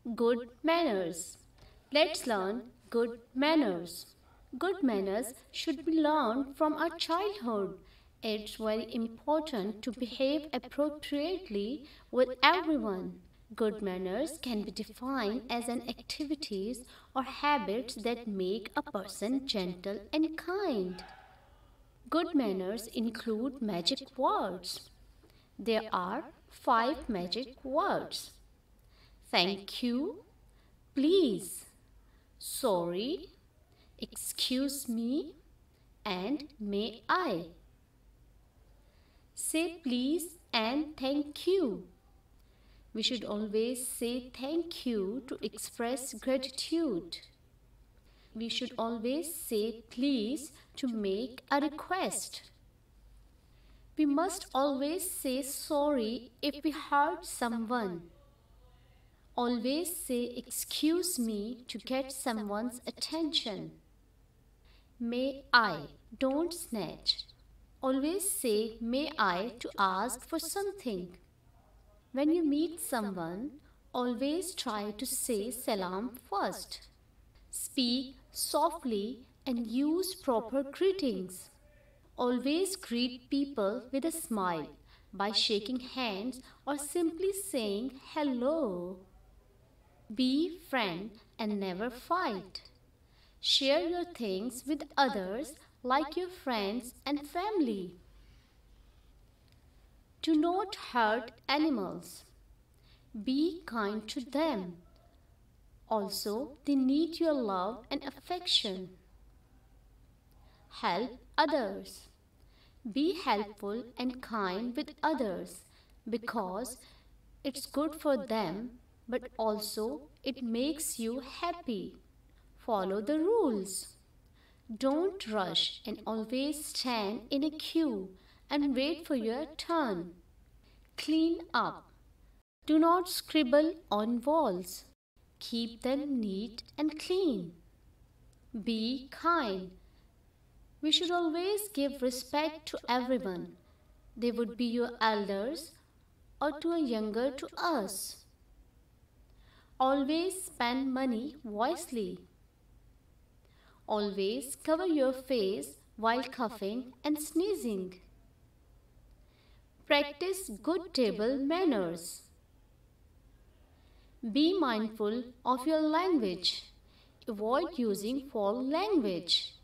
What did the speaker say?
Good manners. Let's learn good manners. Good manners should be learned from our childhood. It's very important to behave appropriately with everyone. Good manners can be defined as an activities or habits that make a person gentle and kind. Good manners include magic words. There are five magic words. Thank you, please, sorry, excuse me, and may I. Say please and thank you. We should always say thank you to express gratitude. We should always say please to make a request. We must always say sorry if we hurt someone. Always say excuse me to get someone's attention. May I, don't snatch. Always say may I to ask for something. When you meet someone, always try to say salam first. Speak softly and use proper greetings. Always greet people with a smile by shaking hands or simply saying hello. Be friend and never fight. Share your things with others like your friends and family. Do not hurt animals. Be kind to them. Also, they need your love and affection. Help others. Be helpful and kind with others because it's good for them, but also it makes you happy. Follow the rules. Don't rush and always stand in a queue and wait for your turn. Clean up. Do not scribble on walls. Keep them neat and clean. Be kind. We should always give respect to everyone. They would be your elders or to a younger to us. Always spend money wisely. Always cover your face while coughing and sneezing. Practice good table manners. Be mindful of your language. Avoid using foul language.